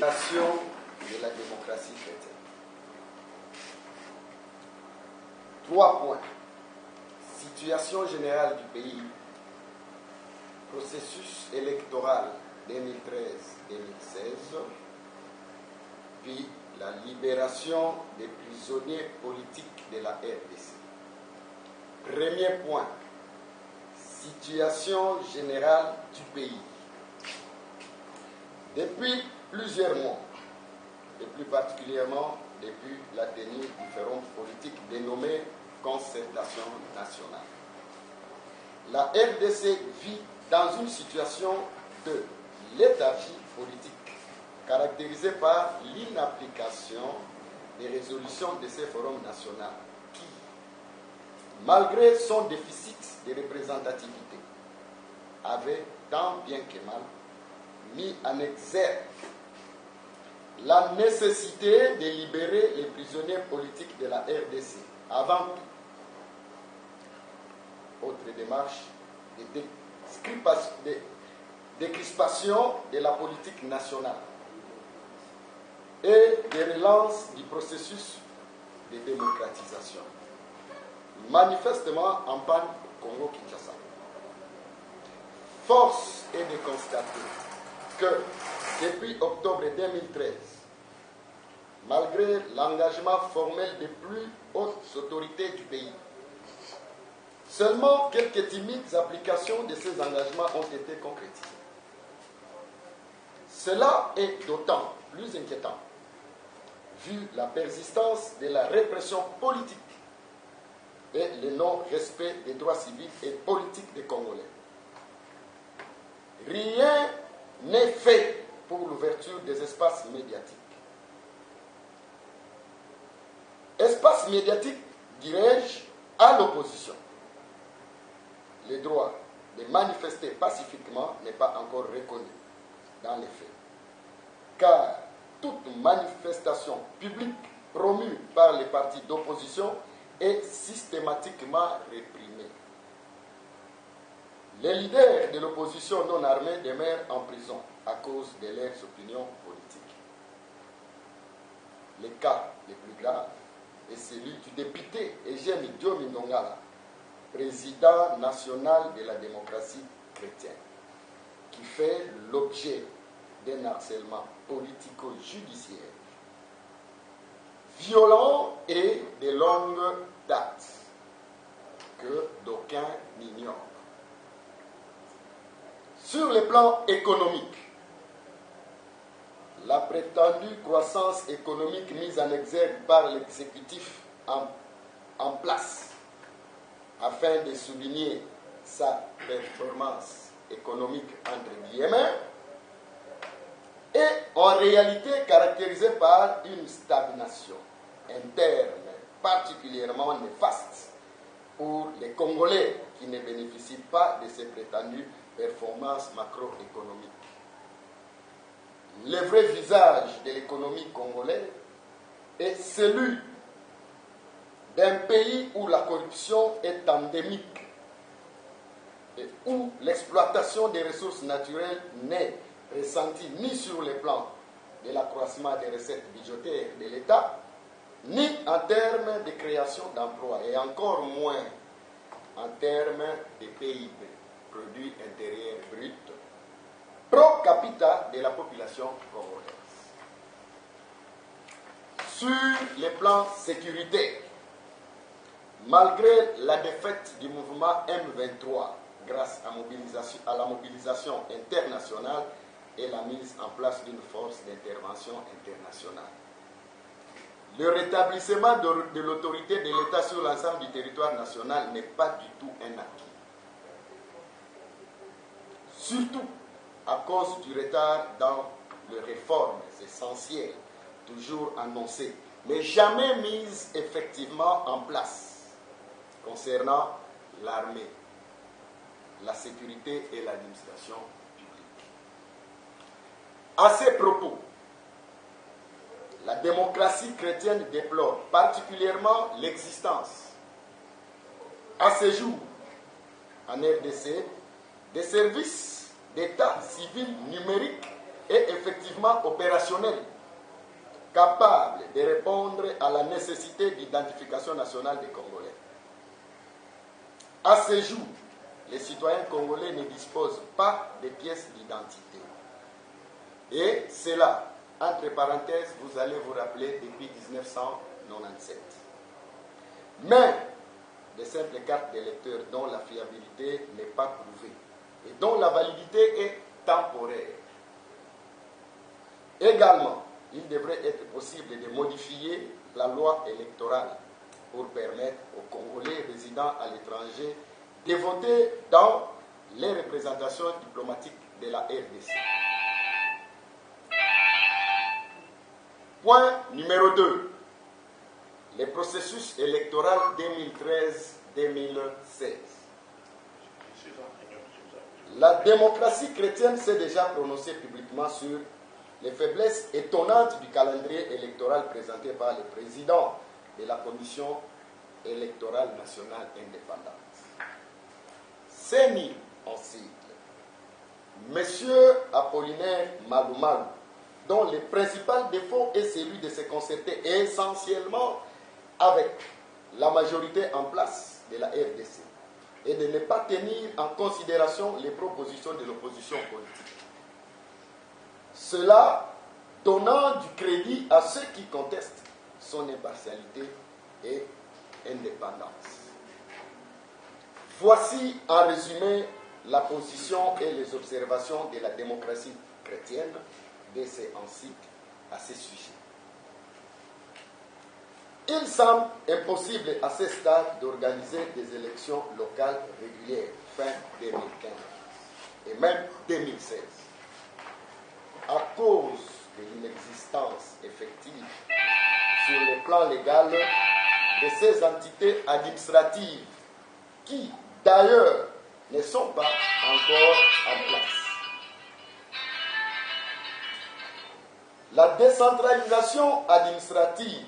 Nation de la démocratie chrétienne. 3 points. Situation générale du pays, processus électoral 2013-2016, puis la libération des prisonniers politiques de la RDC. Premier point, situation générale du pays. Depuis plusieurs mois, et plus particulièrement depuis la tenue du forum politique dénommé Concertation nationale, la RDC vit dans une situation de léthargie politique caractérisée par l'inapplication des résolutions de ces forums nationaux qui, malgré son déficit de représentativité, avait tant bien que mal mis en exergue la nécessité de libérer les prisonniers politiques de la RDC avant tout. Autre démarche de décrispation de la politique nationale et de relance du processus de démocratisation. Manifestement en panne au Congo-Kinshasa. Force est de constater que depuis octobre 2013, malgré l'engagement formel des plus hautes autorités du pays, seulement quelques timides applications de ces engagements ont été concrétisées. Cela est d'autant plus inquiétant vu la persistance de la répression politique et le non-respect des droits civils et politiques des Congolais. Rien n'est fait pour l'ouverture des espaces médiatiques. Espace médiatique, dirais-je, à l'opposition. Le droit de manifester pacifiquement n'est pas encore reconnu dans les faits. Car toute manifestation publique promue par les partis d'opposition est systématiquement réprimée. Les leaders de l'opposition non armée demeurent en prison à cause de leurs opinions politiques. Le cas le plus grave est celui du député Eugène Diomi Ndongala, président national de la démocratie chrétienne, qui fait l'objet d'un harcèlement politico-judiciaire violent et de longue date que d'aucuns n'ignorent. Sur le plan économique, la prétendue croissance économique mise en exergue par l'exécutif en place afin de souligner sa performance économique entre guillemets est en réalité caractérisée par une stagnation interne particulièrement néfaste pour les Congolais qui ne bénéficient pas de ces prétendues performances macroéconomiques. Le vrai visage de l'économie congolaise est celui d'un pays où la corruption est endémique et où l'exploitation des ressources naturelles n'est ressentie ni sur le plan de l'accroissement des recettes budgétaires de l'État, ni en termes de création d'emplois, et encore moins en termes de PIB, produit intérieur brut, pro capita de la population congolaise. Sur le plan sécuritaire, malgré la défaite du mouvement M23 grâce à la mobilisation internationale et la mise en place d'une force d'intervention internationale, le rétablissement de l'autorité de l'État sur l'ensemble du territoire national n'est pas du tout un acquis. Surtout à cause du retard dans les réformes essentielles, toujours annoncées, mais jamais mises effectivement en place, concernant l'armée, la sécurité et l'administration publique. À ces propos, la démocratie chrétienne déplore particulièrement l'existence, à ce jour, en RDC, des services d'état civil numérique est effectivement opérationnel, capable de répondre à la nécessité d'identification nationale des Congolais. À ce jour, les citoyens congolais ne disposent pas de pièces d'identité. Et cela, entre parenthèses, vous allez vous rappeler depuis 1997. Mais de simples cartes d'électeurs dont la fiabilité n'est pas prouvée et dont la validité est temporaire. Également, il devrait être possible de modifier la loi électorale pour permettre aux Congolais résidant à l'étranger de voter dans les représentations diplomatiques de la RDC. Point numéro 2. Le processus électoral 2013-2016. La démocratie chrétienne s'est déjà prononcée publiquement sur les faiblesses étonnantes du calendrier électoral présenté par le président de la Commission électorale nationale indépendante. CENI en sigle, M. Apollinaire Malumalu, dont le principal défaut est celui de se concerter essentiellement avec la majorité en place de la RDC et de ne pas tenir en considération les propositions de l'opposition politique. Cela donnant du crédit à ceux qui contestent son impartialité et indépendance. Voici en résumé la position et les observations de la démocratie chrétienne de ces encycles à ce sujet. Il semble impossible à ce stade d'organiser des élections locales régulières fin 2015 et même 2016 à cause de l'inexistence effective sur le plan légal de ces entités administratives qui, d'ailleurs, ne sont pas encore en place. La décentralisation administrative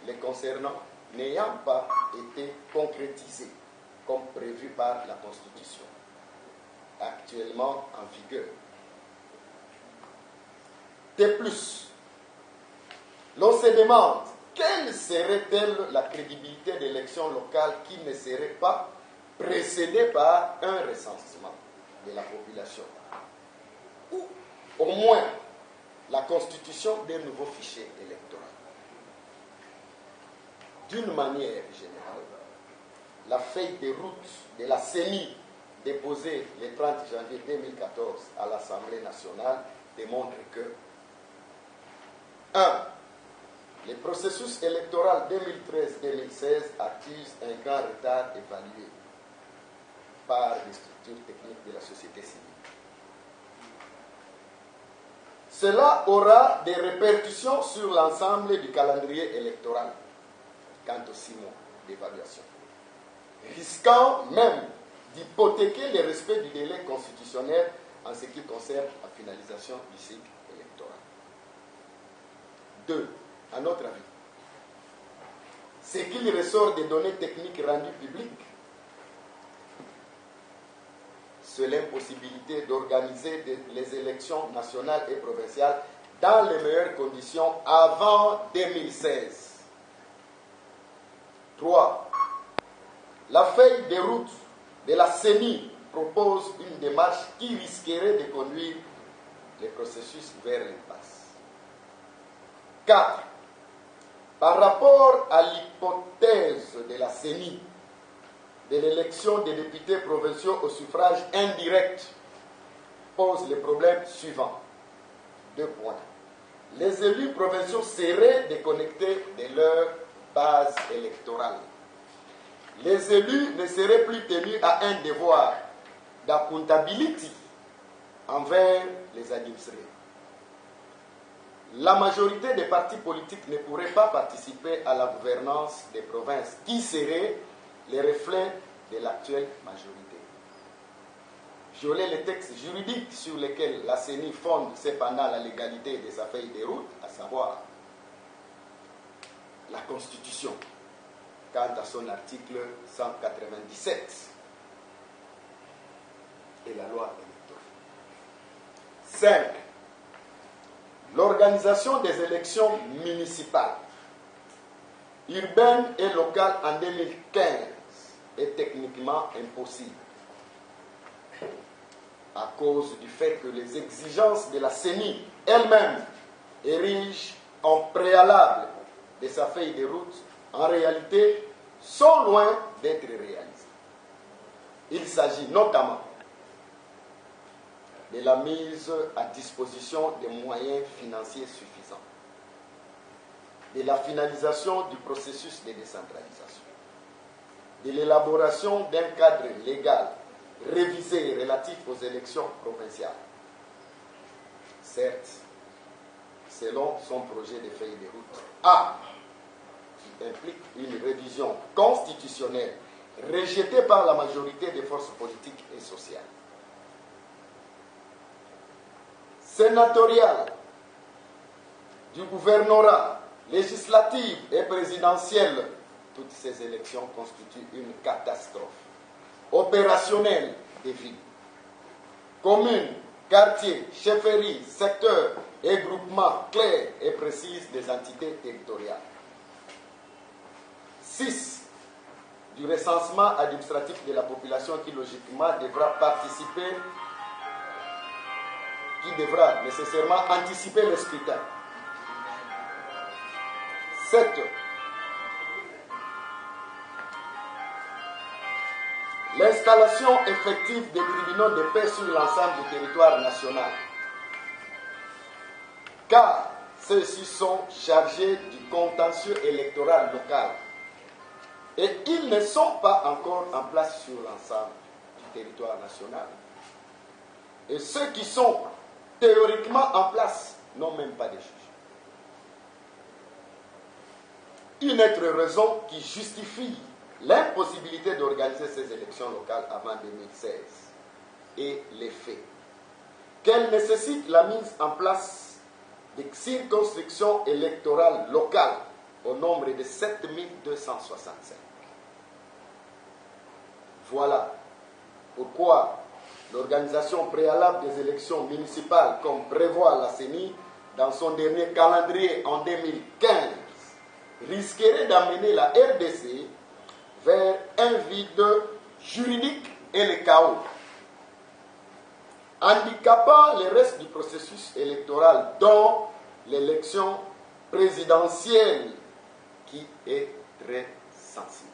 les concernant n'ayant pas été concrétisée comme prévu par la Constitution actuellement en vigueur. De plus, l'on se demande quelle serait-elle la crédibilité d'élections locales qui ne serait pas précédée par un recensement de la population ou au moins la constitution d'un nouveau fichier électoral. D'une manière générale, la feuille de route de la CENI déposée le 30 janvier 2014 à l'Assemblée nationale démontre que 1. Le processus électoral 2013-2016 accuse un grand retard évalué par les structures techniques de la société civile. Cela aura des répercussions sur l'ensemble du calendrier électoral quant aux 6 mois d'évaluation, risquant même d'hypothéquer le respect du délai constitutionnel en ce qui concerne la finalisation du cycle électoral. 2. À notre avis, ce qu'il ressort des données techniques rendues publiques sur l'impossibilité d'organiser les élections nationales et provinciales dans les meilleures conditions avant 2016. 3. La feuille de route de la CENI propose une démarche qui risquerait de conduire le processus vers l'impasse. 4. Par rapport à l'hypothèse de la CENI de l'élection des députés provinciaux au suffrage indirect, pose le problème suivant. 2 points. Les élus provinciaux seraient déconnectés de leur base électorale. Les élus ne seraient plus tenus à un devoir d'accountability envers les administrés. La majorité des partis politiques ne pourraient pas participer à la gouvernance des provinces, qui serait le reflet de l'actuelle majorité. Violer les textes juridiques sur lesquels la CENI fonde cependant la légalité de sa feuille de route, à savoir la Constitution, quant à son article 197 et la loi électorale. 5. l'organisation des élections municipales, urbaines et locales en 2015 est techniquement impossible à cause du fait que les exigences de la CENI elle-même érigent en préalable de sa feuille de route, en réalité, sont loin d'être réalisées. Il s'agit notamment de la mise à disposition des moyens financiers suffisants, de la finalisation du processus de décentralisation, de l'élaboration d'un cadre légal révisé relatif aux élections provinciales. Certes, selon son projet de feuille de route A, qui implique une révision constitutionnelle rejetée par la majorité des forces politiques et sociales. Sénatoriale, du gouvernorat, législative et présidentielle, toutes ces élections constituent une catastrophe opérationnelle des villes. Communes, quartiers, chefferies, secteurs et groupements clairs et précis des entités territoriales. 6. Du recensement administratif de la population qui logiquement devra participer, qui devra nécessairement anticiper le scrutin. 7. L'installation effective des tribunaux de paix sur l'ensemble du territoire national. Car ceux-ci sont chargés du contentieux électoral local. Et ils ne sont pas encore en place sur l'ensemble du territoire national. Et ceux qui sont théoriquement en place n'ont même pas de juge. Une autre raison qui justifie l'impossibilité d'organiser ces élections locales avant 2016 est les faits qu'elles nécessitent la mise en place de circonscriptions électorales locales au nombre de 7265. Voilà pourquoi l'organisation préalable des élections municipales, comme prévoit la CENI dans son dernier calendrier en 2015, risquerait d'amener la RDC vers un vide juridique et le chaos, handicapant le reste du processus électoral, dont l'élection présidentielle qui est très sensible.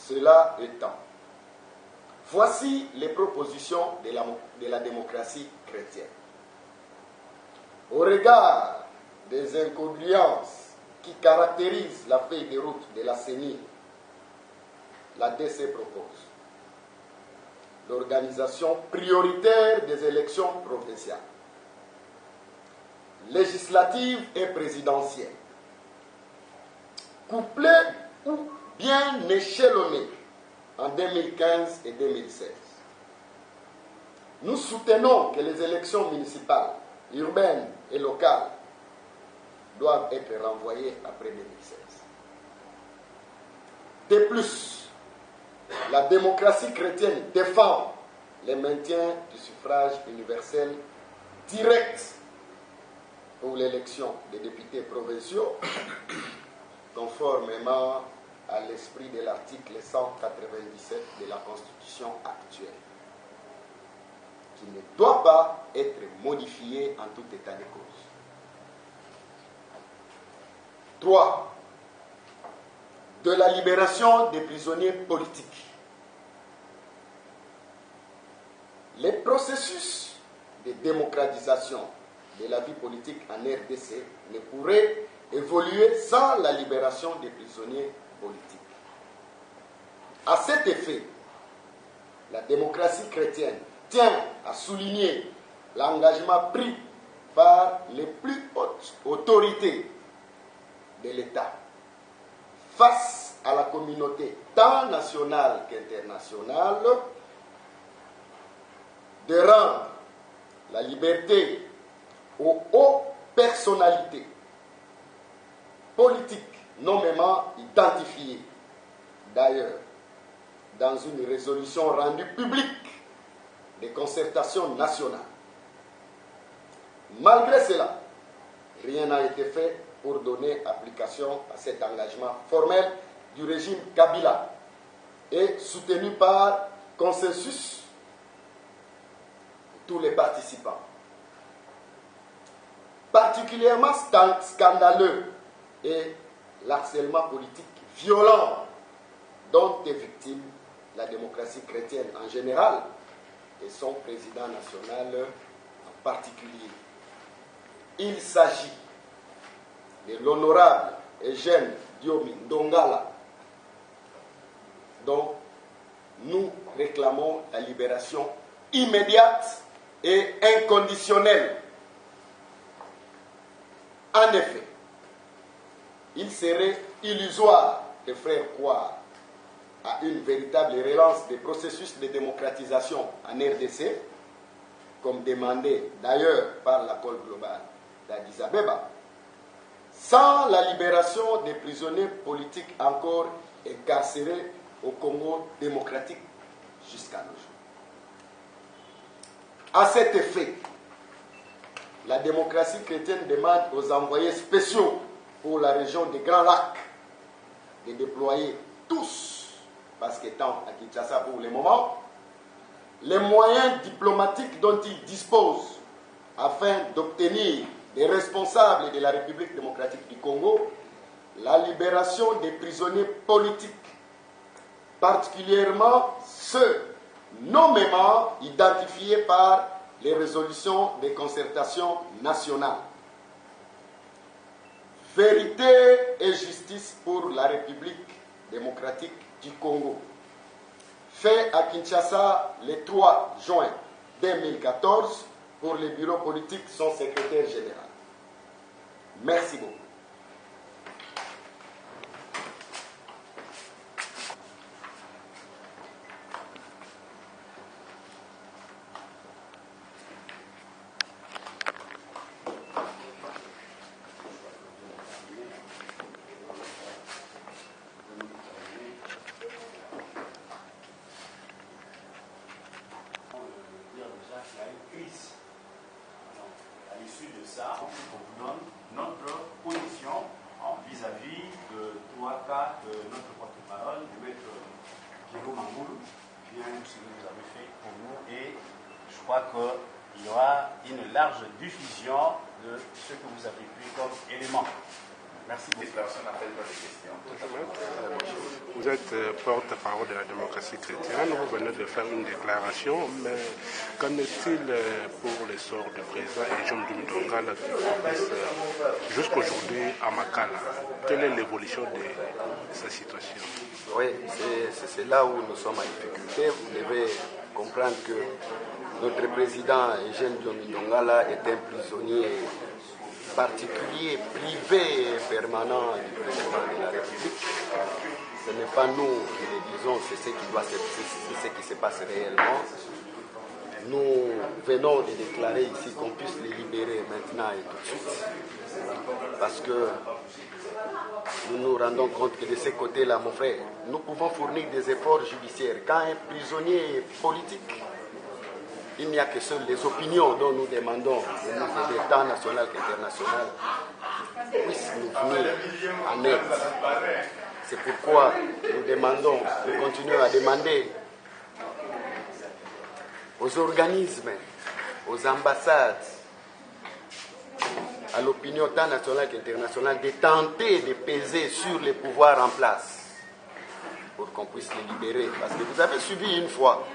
Cela étant, voici les propositions de la démocratie chrétienne. Au regard des incongruences qui caractérisent la feuille de route de la CENI, la DC propose l'organisation prioritaire des élections provinciales, législatives et présidentielles, couplées ou bien échelonnées en 2015 et 2016. Nous soutenons que les élections municipales, urbaines et locales doivent être renvoyées après 2016. De plus, la démocratie chrétienne défend le maintien du suffrage universel direct pour l'élection des députés provinciaux, conformément à l'esprit de l'article 197 de la Constitution actuelle, qui ne doit pas être modifié en tout état de cause. 3. De la libération des prisonniers politiques. Les processus de démocratisation de la vie politique en RDC ne pourraient évoluer sans la libération des prisonniers politiques. À cet effet, la démocratie chrétienne tient à souligner l'engagement pris par les plus hautes autorités de l'État face à la communauté tant nationale qu'internationale de rendre la liberté aux hautes personnalités politiques nommément identifiées. D'ailleurs, dans une résolution rendue publique des concertations nationales Malgré cela, rien n'a été fait pour donner application à cet engagement formel du régime Kabila et soutenu par consensus de tous les participants. Particulièrement scandaleux est l'harcèlement politique violent dont est victime la démocratie chrétienne en général et son président national en particulier. Il s'agit de l'honorable Eugène Diomi Ndongala, dont nous réclamons la libération immédiate et inconditionnelle. En effet, il serait illusoire de faire croire à une véritable relance des processus de démocratisation en RDC, comme demandé d'ailleurs par l'accord global d'Addis Abeba, sans la libération des prisonniers politiques encore incarcérés au Congo démocratique jusqu'à nos jours. À cet effet, la démocratie chrétienne demande aux envoyés spéciaux pour la région des Grands Lacs de déployer tous, parce qu'étant à Kinshasa pour le moment, les moyens diplomatiques dont ils disposent afin d'obtenir des responsables de la République démocratique du Congo la libération des prisonniers politiques, particulièrement ceux nommément identifiés par les résolutions des concertations nationales. Vérité et justice pour la République démocratique du Congo. Fait à Kinshasa le 3 juin 2014 pour le bureau politique, son secrétaire général. Merci beaucoup. Il y aura une large diffusion de ce que vous avez pris comme élément. Merci beaucoup. Vous êtes porte-parole de la démocratie chrétienne, vous venez de faire une déclaration, mais qu'en est-il pour le sort du président Eugène Diomi Ndongala qui progresse jusqu'aujourd'hui à Makala? Quelle est l'évolution de sa situation? Oui, c'est là où nous sommes en difficulté. Vous devez comprendre que notre président Eugène Diomi Ndongala est un prisonnier particulier, privé et permanent du président de la République. Ce n'est pas nous qui le disons, c'est ce qui se passe réellement. Nous venons de déclarer ici qu'on puisse les libérer maintenant et tout de suite. Parce que nous nous rendons compte que de ce côté-là, mon frère, nous pouvons fournir des efforts judiciaires. Quand un prisonnier est politique, il n'y a que seules les opinions dont nous demandons au niveau de l'État national et international puissent nous venir en aide. C'est pourquoi nous continuons à demander aux organismes, aux ambassades, à l'opinion tant nationale qu'internationale de tenter de peser sur les pouvoirs en place pour qu'on puisse les libérer. Parce que vous avez suivi une fois,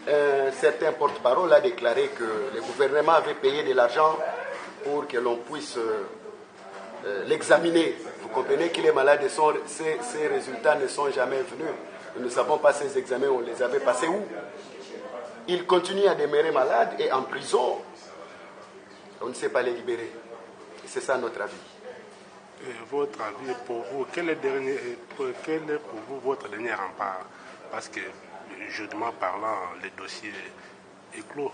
un certain porte-parole a déclaré que le gouvernement avait payé de l'argent pour que l'on puisse l'examiner. Vous comprenez qu'il est malade et ces résultats ne sont jamais venus. Nous ne savons pas ces examens, on les avait passés où? Il continue à demeurer malade et en prison. On ne sait pas les libérer. C'est ça notre avis. Et votre avis pour vous, quel est pour vous votre dernier rempart? Parce que, juridiquement parlant, le dossier est clos.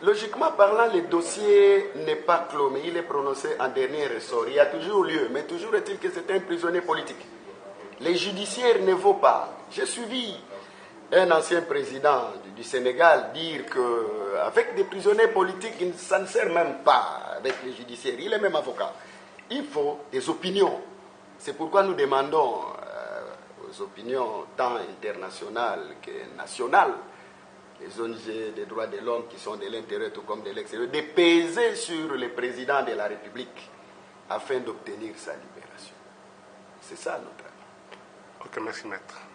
Logiquement parlant, le dossier n'est pas clos, mais il est prononcé en dernier ressort. Il y a toujours lieu, mais toujours est-il que c'est un prisonnier politique. Les judiciaires ne vaut pas. J'ai suivi un ancien président du Sénégal dire qu'avec des prisonniers politiques, ça ne sert même pas avec les judiciaires. Il est même avocat. Il faut des opinions. C'est pourquoi nous demandons aux opinions tant internationales que nationales, les ONG des droits de l'homme qui sont de l'intérieur tout comme de l'extérieur, de peser sur le président de la République afin d'obtenir sa libération. C'est ça notre avis. Ok, merci maître.